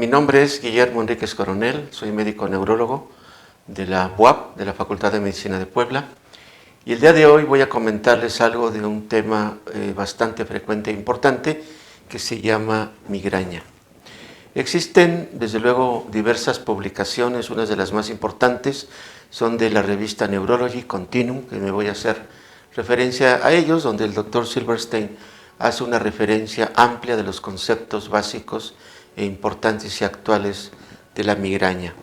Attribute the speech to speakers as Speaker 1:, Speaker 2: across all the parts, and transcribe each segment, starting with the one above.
Speaker 1: Mi nombre es Guillermo Enríquez Coronel, soy médico neurólogo de la UAP, de la Facultad de Medicina de Puebla, y el día de hoy voy a comentarles algo de un tema bastante frecuente e importante que se llama migraña. Existen, desde luego, diversas publicaciones, unas de las más importantes son de la revista Neurology Continuum, que me voy a hacer referencia a ellos, donde el doctor Silverstein hace una referencia amplia de los conceptos básicos e importantes y actuales de la migraña.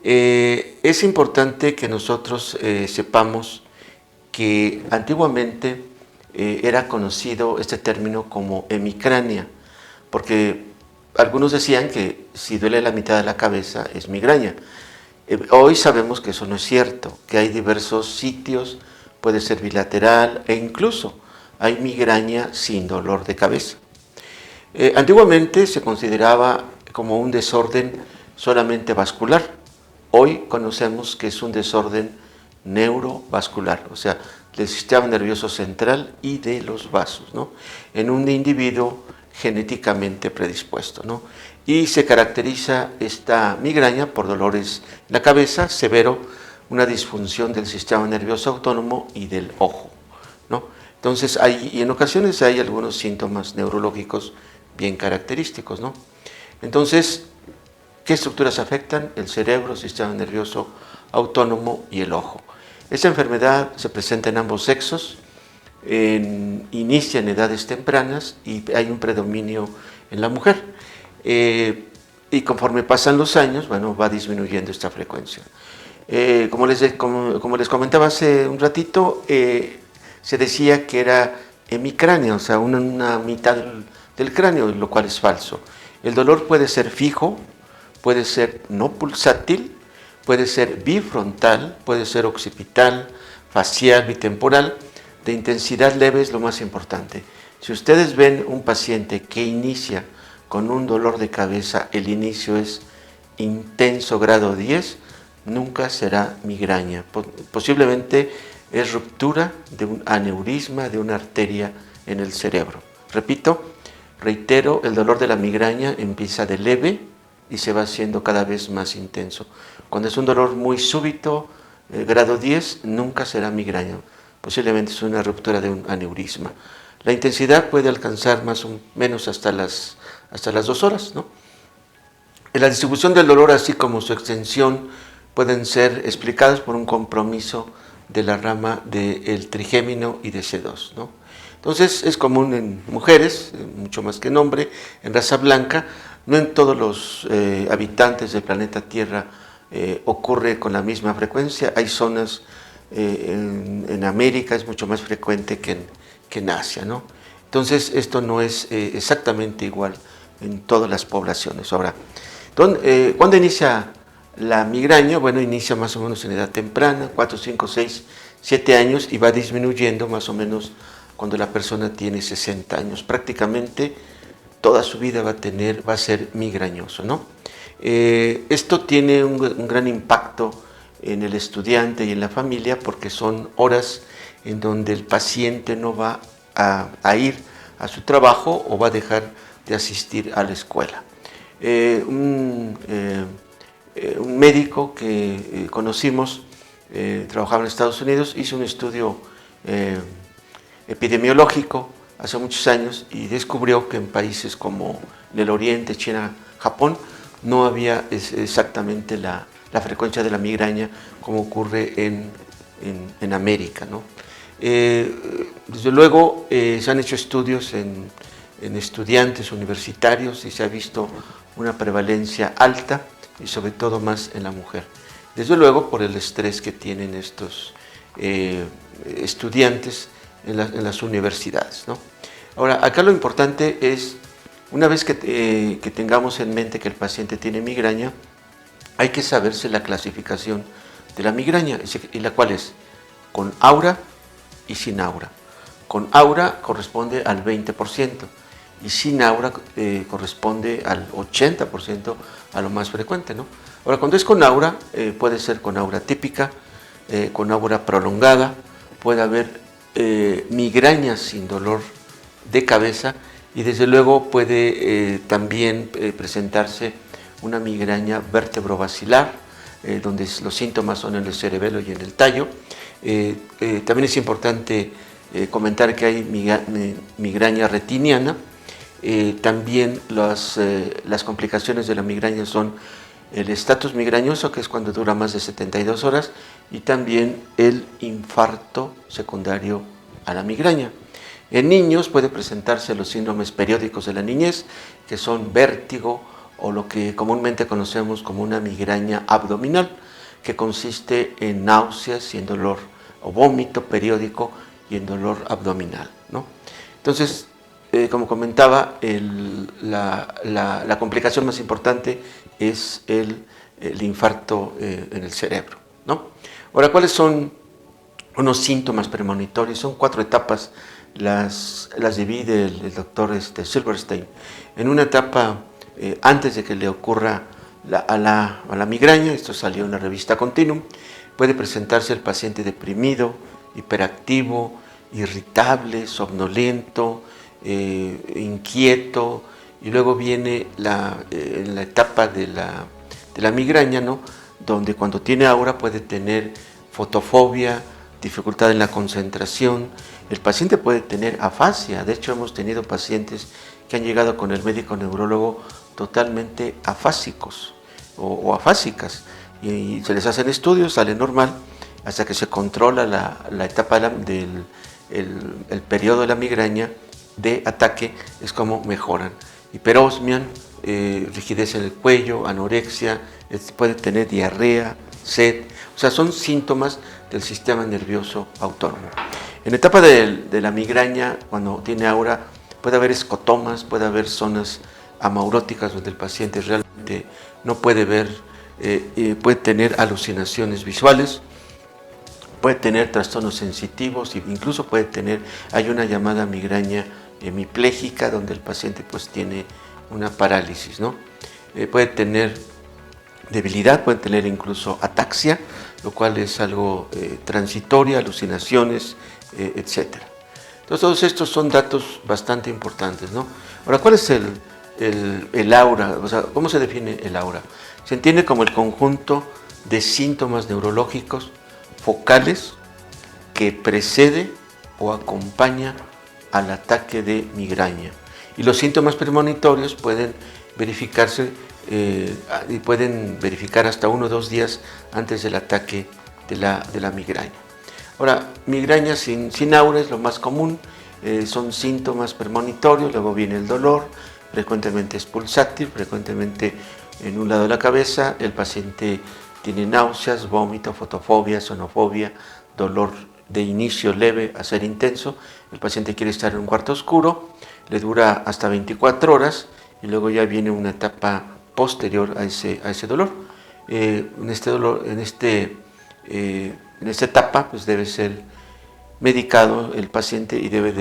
Speaker 1: Es importante que nosotros sepamos que antiguamente era conocido este término como hemicrania, porque algunos decían que si duele la mitad de la cabeza es migraña. Hoy sabemos que eso no es cierto, que hay diversos sitios, puede ser bilateral e incluso hay migraña sin dolor de cabeza. Antiguamente se consideraba como un desorden solamente vascular. Hoy conocemos que es un desorden neurovascular, o sea, del sistema nervioso central y de los vasos, ¿no? En un individuo genéticamente predispuesto, ¿no? Y se caracteriza esta migraña por dolores en la cabeza, severo, una disfunción del sistema nervioso autónomo y del ojo, ¿no? Entonces, y en ocasiones hay algunos síntomas neurológicos bien característicos, ¿no? Entonces, ¿qué estructuras afectan? El cerebro, el sistema nervioso autónomo y el ojo. Esta enfermedad se presenta en ambos sexos, inicia en edades tempranas y hay un predominio en la mujer. Y conforme pasan los años, bueno, va disminuyendo esta frecuencia. Como les comentaba hace un ratito, se decía que era hemicránea, o sea, una mitad del cráneo, lo cual es falso. El dolor puede ser fijo, puede ser no pulsátil, puede ser bifrontal, puede ser occipital, facial, bitemporal. De intensidad leve es lo más importante. Si ustedes ven un paciente que inicia con un dolor de cabeza, el inicio es intenso grado 10, nunca será migraña. Posiblemente es ruptura de un aneurisma de una arteria en el cerebro. Repito, reitero, el dolor de la migraña empieza de leve y se va haciendo cada vez más intenso. Cuando es un dolor muy súbito, grado 10, nunca será migraña. Posiblemente es una ruptura de un aneurisma. La intensidad puede alcanzar más o menos hasta las 2 horas, ¿no? La distribución del dolor, así como su extensión, pueden ser explicadas por un compromiso de la rama del trigémino y de C2, ¿no? Entonces es común en mujeres, mucho más que en hombre, en raza blanca. No en todos los habitantes del planeta Tierra ocurre con la misma frecuencia. Hay zonas en América, es mucho más frecuente que en Asia, ¿no? Entonces esto no es exactamente igual en todas las poblaciones. Ahora, ¿cuándo inicia la migraña? Bueno, inicia más o menos en edad temprana, 4, 5, 6, 7 años y va disminuyendo más o menos cuando la persona tiene 60 años. Prácticamente toda su vida va a ser migrañoso, ¿no? Esto tiene un gran impacto en el estudiante y en la familia porque son horas en donde el paciente no va a ir a su trabajo o va a dejar de asistir a la escuela. Un médico que conocimos, trabajaba en Estados Unidos, hizo un estudio epidemiológico hace muchos años y descubrió que en países como en el Oriente, China, Japón, no había exactamente la frecuencia de la migraña como ocurre en América, ¿no? Desde luego se han hecho estudios en estudiantes universitarios y se ha visto una prevalencia alta y sobre todo más en la mujer. Desde luego por el estrés que tienen estos estudiantes en las universidades, ¿no? Ahora, acá lo importante es, una vez que tengamos en mente que el paciente tiene migraña, hay que saberse la clasificación de la migraña, y la cual es con aura y sin aura. Con aura corresponde al 20% y sin aura corresponde al 80%, a lo más frecuente, ¿no? Ahora, cuando es con aura, puede ser con aura típica, con aura prolongada, puede haber migrañas sin dolor de cabeza y desde luego puede también presentarse una migraña vértebro-basilar, donde los síntomas son en el cerebelo y en el tallo. También es importante comentar que hay migraña retiniana. También las complicaciones de la migraña son el estatus migrañoso, que es cuando dura más de 72 horas, y también el infarto secundario a la migraña. En niños puede presentarse los síndromes periódicos de la niñez, que son vértigo o lo que comúnmente conocemos como una migraña abdominal, que consiste en náuseas y en dolor o vómito periódico y en dolor abdominal, ¿no? Entonces, como comentaba, la complicación más importante es el infarto en el cerebro, ¿no? Ahora, ¿cuáles son unos síntomas premonitorios? Son 4 etapas, las divide el doctor Silverstein en una etapa antes de que le ocurra a la migraña. Esto salió en la revista Continuum. Puede presentarse el paciente deprimido, hiperactivo, irritable, somnoliento, inquieto, y luego viene la etapa de la migraña, ¿no? Donde cuando tiene aura puede tener fotofobia, dificultad en la concentración. El paciente puede tener afasia. De hecho, hemos tenido pacientes que han llegado con el médico neurólogo totalmente afásicos o afásicas, y se les hacen estudios, sale normal, hasta que se controla la etapa del periodo de la migraña de ataque, es como mejoran. Hiperosmia, rigidez en el cuello, anorexia, puede tener diarrea, sed. O sea, son síntomas del sistema nervioso autónomo. En la etapa de la migraña, cuando tiene aura, puede haber escotomas, puede haber zonas amauróticas donde el paciente realmente no puede ver, puede tener alucinaciones visuales, puede tener trastornos sensitivos, e incluso puede tener, hay una llamada migraña hemipléjica, donde el paciente pues tiene una parálisis, ¿no? Puede tener debilidad, puede tener incluso ataxia, lo cual es algo transitorio, alucinaciones, etc. Entonces, todos estos son datos bastante importantes, ¿no? Ahora, ¿cuál es el aura? O sea, ¿cómo se define el aura? Se entiende como el conjunto de síntomas neurológicos focales que precede o acompaña al ataque de migraña. Y los síntomas premonitorios pueden verificarse y pueden verificar hasta 1 o 2 días antes del ataque de la migraña. Ahora, migraña sin aura es lo más común, son síntomas premonitorios, luego viene el dolor, frecuentemente es pulsátil, frecuentemente en un lado de la cabeza, el paciente tiene náuseas, vómito, fotofobia, sonofobia, dolor de inicio leve a ser intenso, el paciente quiere estar en un cuarto oscuro, le dura hasta 24 horas y luego ya viene una etapa posterior a ese dolor. En esta etapa pues debe ser medicado el paciente y debe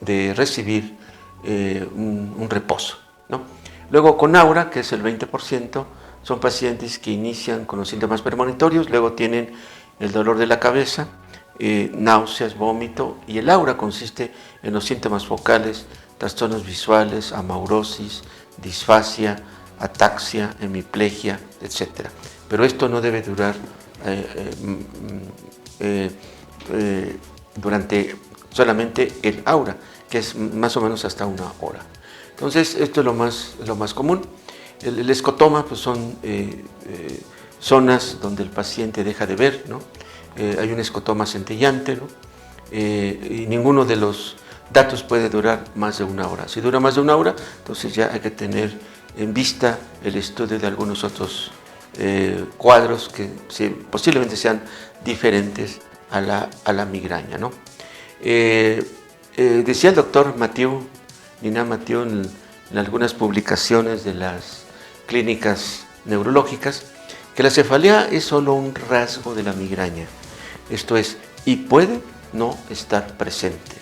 Speaker 1: de recibir un reposo, ¿no? Luego con aura, que es el 20%, son pacientes que inician con los síntomas premonitorios, luego tienen el dolor de la cabeza, náuseas, vómito, y el aura consiste en los síntomas focales, trastornos visuales, amaurosis, disfasia, ataxia, hemiplegia, etc. Pero esto no debe durar durante solamente el aura, que es más o menos hasta 1 hora. Entonces, esto es lo más común. El escotoma pues son zonas donde el paciente deja de ver, ¿no? Hay un escotoma centellante, ¿no? Y ninguno de los datos puede durar más de 1 hora. Si dura más de 1 hora, entonces ya hay que tener en vista el estudio de algunos otros cuadros que posiblemente sean diferentes a la migraña, ¿no? Decía el doctor Nina Mathieu, en algunas publicaciones de las clínicas neurológicas, que la cefalea es solo un rasgo de la migraña. Esto es, y puede no estar presente.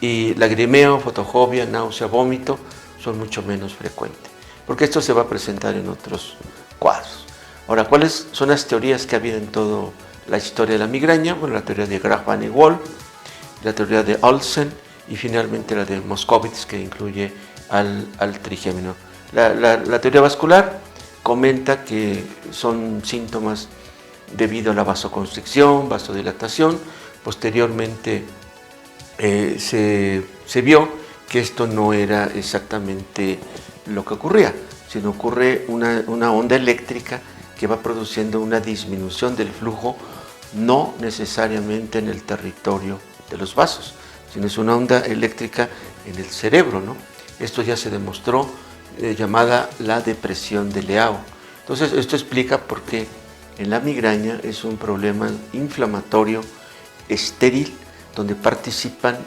Speaker 1: Y lagrimeo, fotofobia, náusea, vómito son mucho menos frecuentes, porque esto se va a presentar en otros cuadros. Ahora, ¿cuáles son las teorías que ha habido en toda la historia de la migraña? Bueno, la teoría de Graham y Wall, la teoría de Olsen y finalmente la de Moscovitz, que incluye al trigémino. La teoría vascular comenta que son síntomas debido a la vasoconstricción, vasodilatación. Posteriormente se vio que esto no era exactamente lo que ocurría, sino ocurre una onda eléctrica que va produciendo una disminución del flujo, no necesariamente en el territorio de los vasos, sino es una onda eléctrica en el cerebro, ¿no? Esto ya se demostró, llamada la depresión de Leao. Entonces, esto explica por qué en la migraña es un problema inflamatorio estéril, donde participan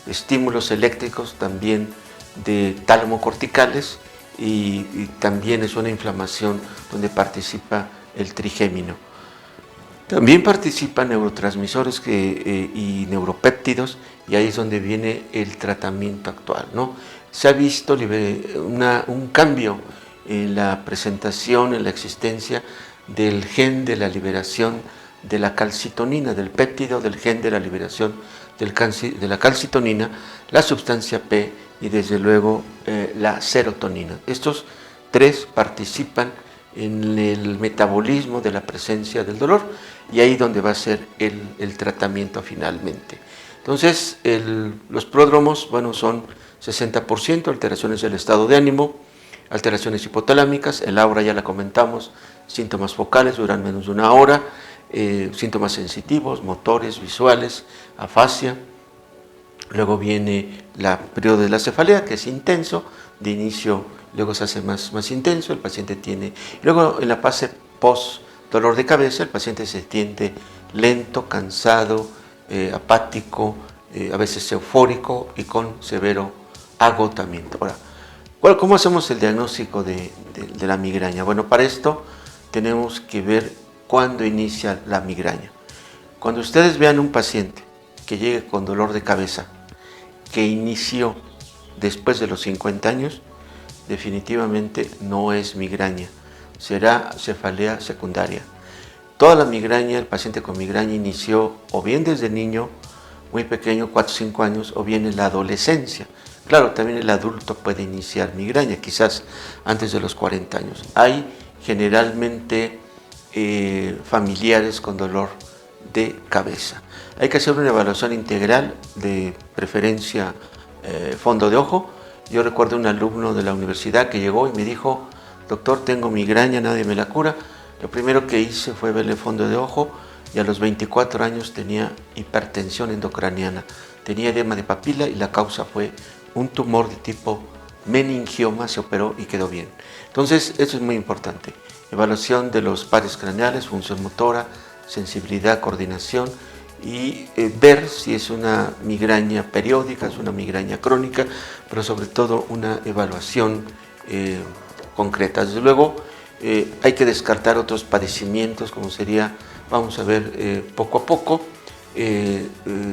Speaker 1: estímulos eléctricos también de tálamo corticales y también es una inflamación donde participa el trigémino. También participan neurotransmisores y neuropéptidos, y ahí es donde viene el tratamiento actual, ¿no? Se ha visto un cambio en la presentación, en la existencia del gen de la liberación de la calcitonina, del péptido del gen de la liberación de la calcitonina, la sustancia P y desde luego la serotonina. Estos tres participan en el metabolismo de la presencia del dolor, y ahí donde va a ser el tratamiento finalmente. Entonces, los pródromos, bueno, son 60%, alteraciones del estado de ánimo, alteraciones hipotalámicas, el aura ya la comentamos, síntomas focales duran menos de una hora, síntomas sensitivos, motores, visuales, afasia. Luego viene el periodo de la cefalea, que es intenso, de inicio, luego se hace más intenso, el paciente tiene. Luego en la fase post dolor de cabeza, el paciente se siente lento, cansado, apático, a veces eufórico y con severo agotamiento. Ahora, ¿cómo hacemos el diagnóstico de la migraña? Bueno, para esto tenemos que ver cuándo inicia la migraña. Cuando ustedes vean un paciente que llegue con dolor de cabeza, que inició después de los 50 años, definitivamente no es migraña, será cefalea secundaria. Toda la migraña, el paciente con migraña inició o bien desde niño, muy pequeño, 4 o 5 años, o bien en la adolescencia. Claro, también el adulto puede iniciar migraña, quizás antes de los 40 años. Hay generalmente familiares con dolor de cabeza. Hay que hacer una evaluación integral, de preferencia fondo de ojo. Yo recuerdo un alumno de la universidad que llegó y me dijo: doctor, tengo migraña, nadie me la cura. Lo primero que hice fue verle fondo de ojo, y a los 24 años tenía hipertensión endocraniana, tenía edema de papila y la causa fue un tumor de tipo meningioma, se operó y quedó bien. Entonces, eso es muy importante. Evaluación de los pares craneales, función motora, sensibilidad, coordinación, y ver si es una migraña periódica, es una migraña crónica, pero sobre todo una evaluación concreta. Desde luego, hay que descartar otros padecimientos, como sería, vamos a ver poco a poco,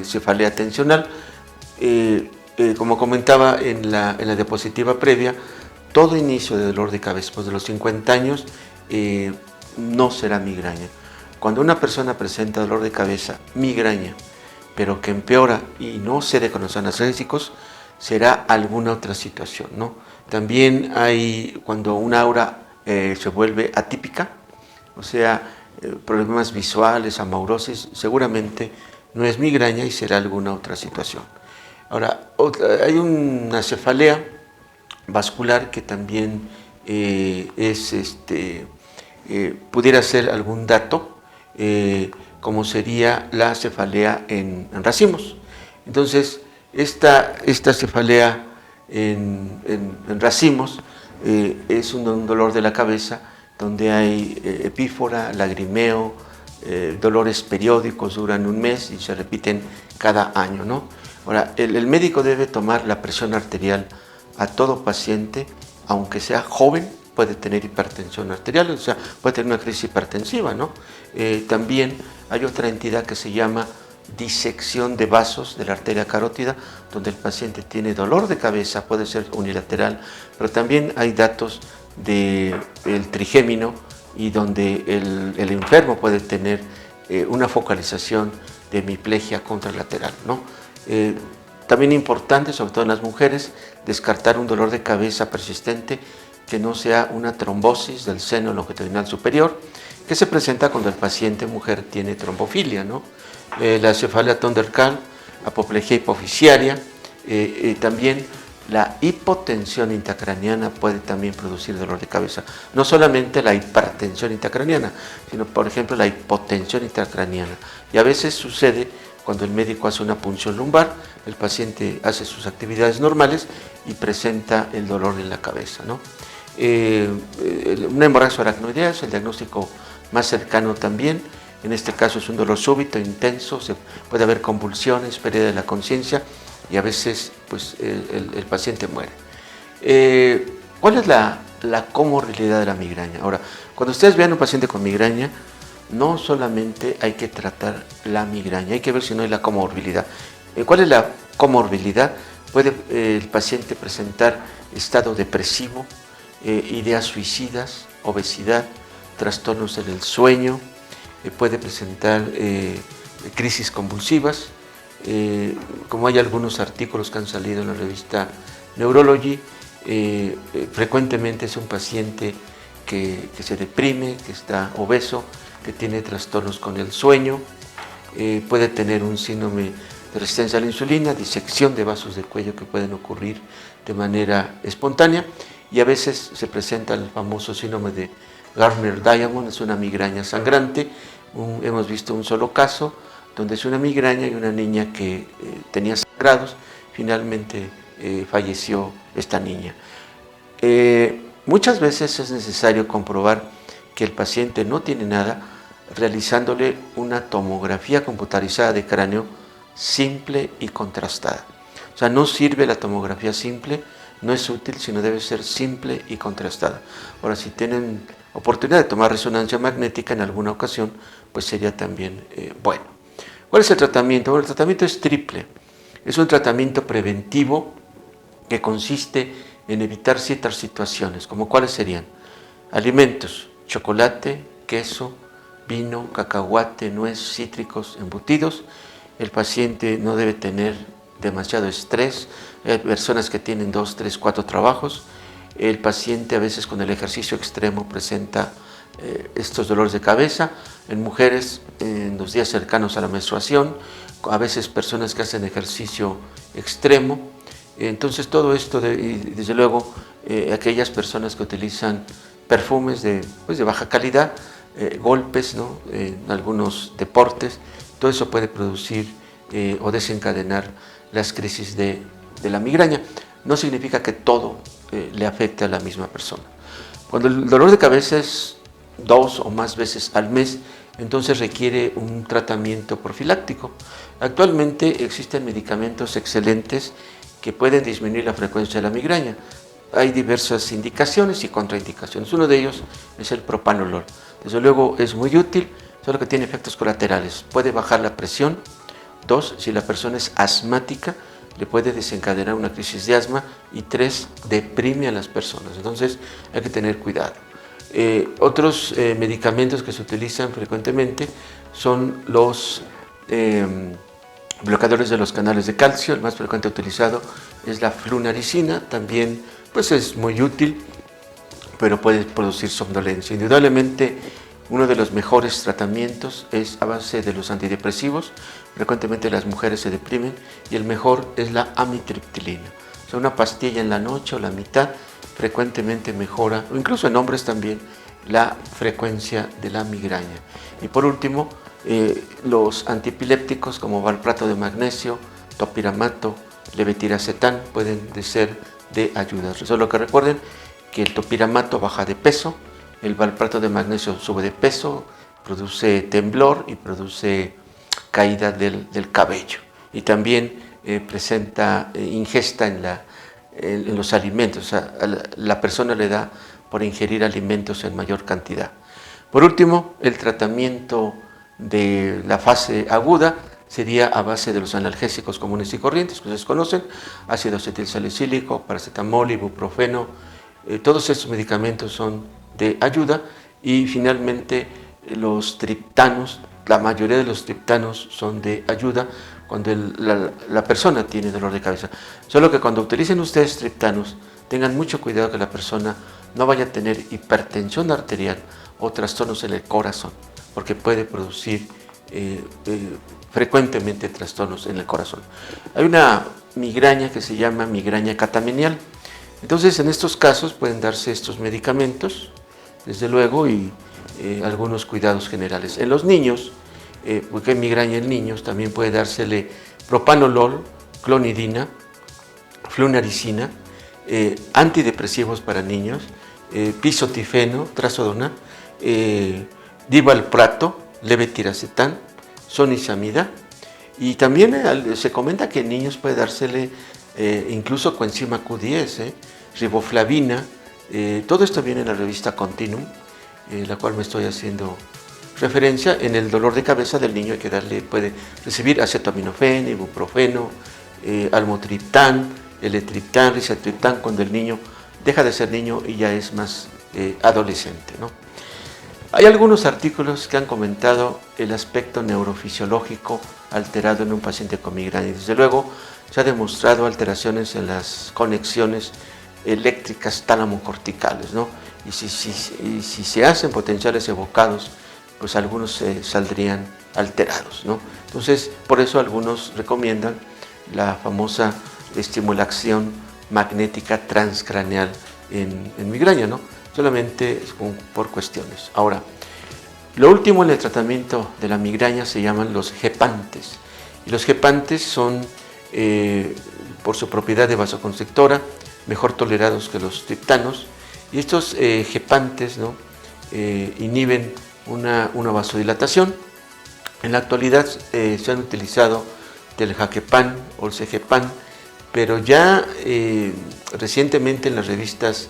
Speaker 1: cefalea tensional. Como comentaba en la diapositiva previa, todo inicio de dolor de cabeza después de los 50 años no será migraña. Cuando una persona presenta dolor de cabeza, migraña, pero que empeora y no se reconocen analgésicos, será alguna otra situación, ¿no? También hay cuando una aura se vuelve atípica, o sea, problemas visuales, amaurosis, seguramente no es migraña y será alguna otra situación. Ahora, hay una cefalea vascular que también pudiera ser algún dato, como sería la cefalea en racimos. Entonces, esta cefalea en racimos es un dolor de la cabeza donde hay epífora, lagrimeo, dolores periódicos, duran un mes y se repiten cada año, ¿no? Ahora, el médico debe tomar la presión arterial a todo paciente, aunque sea joven, puede tener hipertensión arterial, o sea, puede tener una crisis hipertensiva, ¿no? También hay otra entidad que se llama disección de vasos de la arteria carótida, donde el paciente tiene dolor de cabeza, puede ser unilateral, pero también hay datos del trigémino y donde el enfermo puede tener una focalización de hemiplegia contralateral, ¿no? También importante, sobre todo en las mujeres, descartar un dolor de cabeza persistente que no sea una trombosis del seno longitudinal superior, que se presenta cuando el paciente mujer tiene trombofilia, ¿no? La cefalia tondercal, apoplejía hipoficiaria, también la hipotensión intracraniana puede también producir dolor de cabeza. No solamente la hipertensión intracraniana, sino por ejemplo la hipotensión intracraniana. Y a veces sucede cuando el médico hace una punción lumbar, el paciente hace sus actividades normales y presenta el dolor en la cabeza, ¿no? Una hemorragia aracnoidea es el diagnóstico más cercano también. En este caso es un dolor súbito, intenso, puede haber convulsiones, pérdida de la conciencia y a veces pues, el paciente muere. ¿Cuál es la comorbilidad de la migraña? Ahora, cuando ustedes vean un paciente con migraña, no solamente hay que tratar la migraña, hay que ver si no hay la comorbilidad. ¿Cuál es la comorbilidad? Puede el paciente presentar estado depresivo, ideas suicidas, obesidad, trastornos en el sueño, puede presentar crisis convulsivas, como hay algunos artículos que han salido en la revista Neurology, frecuentemente es un paciente que se deprime, que está obeso, que tiene trastornos con el sueño, puede tener un síndrome de resistencia a la insulina, disección de vasos de cuello que pueden ocurrir de manera espontánea y a veces se presenta el famoso síndrome de Gardner-Diamond, es una migraña sangrante. Hemos visto un solo caso donde es una migraña y una niña que tenía sangrados, finalmente falleció esta niña. Muchas veces es necesario comprobar que el paciente no tiene nada realizándole una tomografía computarizada de cráneo simple y contrastada. O sea, no sirve la tomografía simple, no es útil, sino debe ser simple y contrastada. Ahora, si tienen oportunidad de tomar resonancia magnética en alguna ocasión, pues sería también bueno. ¿Cuál es el tratamiento? Bueno, el tratamiento es triple. Es un tratamiento preventivo que consiste en evitar ciertas situaciones, como cuáles serían alimentos, chocolate, queso, vino, cacahuate, nuez, cítricos, embutidos. El paciente no debe tener demasiado estrés. Hay personas que tienen 2, 3, 4 trabajos. El paciente a veces con el ejercicio extremo presenta estos dolores de cabeza. En mujeres en los días cercanos a la menstruación, a veces personas que hacen ejercicio extremo. Entonces todo esto, y desde luego aquellas personas que utilizan perfumes de baja calidad, golpes, ¿no? En algunos deportes, todo eso puede producir o desencadenar las crisis de la migraña. No significa que todo le afecte a la misma persona. Cuando el dolor de cabeza es 2 o más veces al mes, entonces requiere un tratamiento profiláctico. Actualmente existen medicamentos excelentes que pueden disminuir la frecuencia de la migraña. Hay diversas indicaciones y contraindicaciones. Uno de ellos es el propanolol. Desde luego es muy útil, solo que tiene efectos colaterales. Puede bajar la presión. 2, si la persona es asmática, le puede desencadenar una crisis de asma. Y 3, deprime a las personas. Entonces hay que tener cuidado. Otros medicamentos que se utilizan frecuentemente son los bloqueadores de los canales de calcio. El más frecuente utilizado es la flunaricina, también pues es muy útil, pero puede producir somnolencia. Indudablemente uno de los mejores tratamientos es a base de los antidepresivos. Frecuentemente las mujeres se deprimen y el mejor es la amitriptilina. O sea, una pastilla en la noche o la mitad frecuentemente mejora, o incluso en hombres también, la frecuencia de la migraña. Y por último, los antiepilépticos como valproato de magnesio, topiramato, levetiracetam pueden ser de ayuda. Solo que recuerden que el topiramato baja de peso, el valproato de magnesio sube de peso, produce temblor y produce caída del cabello. Y también presenta ingesta en los alimentos, o sea, la persona le da por ingerir alimentos en mayor cantidad. Por último, el tratamiento de la fase aguda sería a base de los analgésicos comunes y corrientes que ustedes conocen, ácido acetilsalicílico, paracetamol, ibuprofeno. Todos estos medicamentos son de ayuda y finalmente los triptanos, la mayoría de los triptanos son de ayuda cuando la persona tiene dolor de cabeza. Solo que cuando utilicen ustedes triptanos, tengan mucho cuidado que la persona no vaya a tener hipertensión arterial o trastornos en el corazón, porque puede producir frecuentemente trastornos en el corazón. Hay una migraña que se llama migraña catamenial. Entonces, en estos casos pueden darse estos medicamentos, desde luego, y algunos cuidados generales. En los niños, porque hay migraña en niños, también puede dársele propanolol, clonidina, flunaricina, antidepresivos para niños, pisotifeno, trazodona, divalprato, levetiracetam, sonisamida, y también se comenta que en niños puede dársele incluso coenzima Q10, riboflavina. Todo esto viene en la revista Continuum, la cual me estoy haciendo referencia. En el dolor de cabeza del niño hay que puede recibir acetaminofén, ibuprofeno, almotriptán, eletriptán, rizatriptán, cuando el niño deja de ser niño y ya es más adolescente, ¿no? Hay algunos artículos que han comentado el aspecto neurofisiológico alterado en un paciente con migraña, y desde luego se ha demostrado alteraciones en las conexiones eléctricas tálamo-corticales, ¿no? Y si se hacen potenciales evocados, pues algunos saldrían alterados, ¿no? Entonces, por eso algunos recomiendan la famosa estimulación magnética transcraneal en migraña, ¿no? Solamente por cuestiones. Ahora, lo último en el tratamiento de la migraña se llaman los gepantes. Y los gepantes son, por su propiedad de vasoconstrictora, mejor tolerados que los triptanos. Y estos gepantes, ¿no?, inhiben una vasodilatación. En la actualidad se han utilizado teljaquepan o el cegepan, pero ya recientemente en las revistas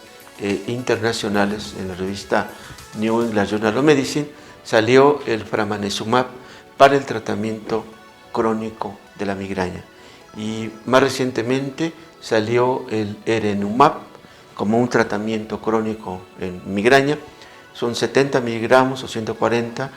Speaker 1: internacionales, en la revista New England Journal of Medicine, salió el framanesumab para el tratamiento crónico de la migraña. Y más recientemente salió el erenumab como un tratamiento crónico en migraña. Son 70 miligramos o 140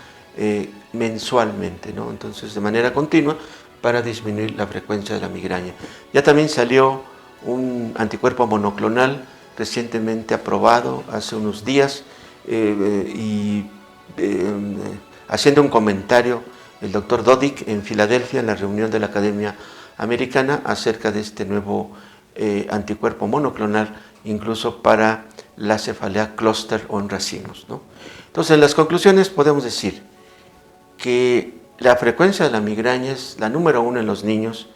Speaker 1: mensualmente, ¿no? Entonces, de manera continua, para disminuir la frecuencia de la migraña. Ya también salió un anticuerpo monoclonal recientemente aprobado hace unos días, haciendo un comentario el doctor Dodik en Filadelfia en la reunión de la Academia Americana acerca de este nuevo anticuerpo monoclonal, incluso para la cefalea clúster o en racimos, ¿no? Entonces, en las conclusiones podemos decir que la frecuencia de la migraña es la número 1 en los niños.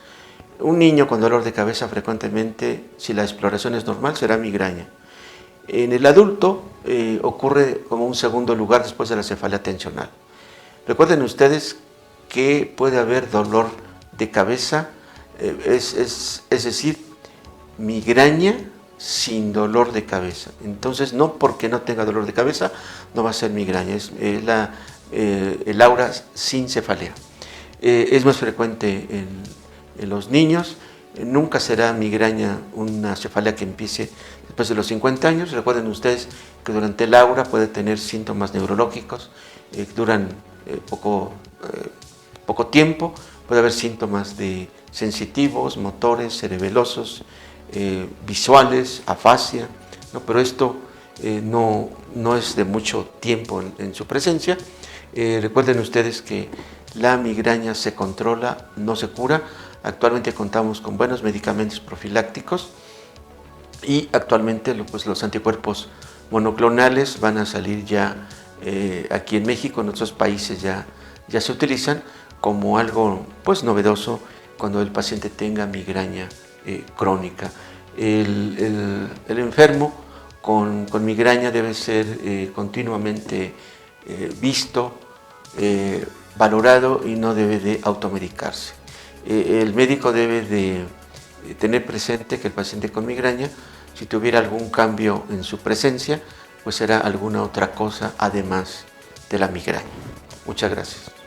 Speaker 1: Un niño con dolor de cabeza frecuentemente, si la exploración es normal, será migraña. En el adulto ocurre como un segundo lugar después de la cefalea tensional. Recuerden ustedes que puede haber dolor de cabeza, es decir, migraña sin dolor de cabeza. Entonces, no porque no tenga dolor de cabeza, no va a ser migraña, es el aura sin cefalea. Es más frecuente en los niños. Nunca será migraña una cefalea que empiece después de los 50 años. Recuerden ustedes que durante el aura puede tener síntomas neurológicos, duran poco tiempo, puede haber síntomas de sensitivos, motores, cerebelosos, visuales, afasia, ¿no? Pero esto no es de mucho tiempo en su presencia. Recuerden ustedes que la migraña se controla, no se cura. Actualmente contamos con buenos medicamentos profilácticos y actualmente pues, los anticuerpos monoclonales van a salir ya aquí en México, en otros países ya se utilizan como algo pues novedoso cuando el paciente tenga migraña crónica. El enfermo con migraña debe ser continuamente visto, valorado y no debe de automedicarse. El médico debe de tener presente que el paciente con migraña, si tuviera algún cambio en su presencia, pues será alguna otra cosa además de la migraña. Muchas gracias.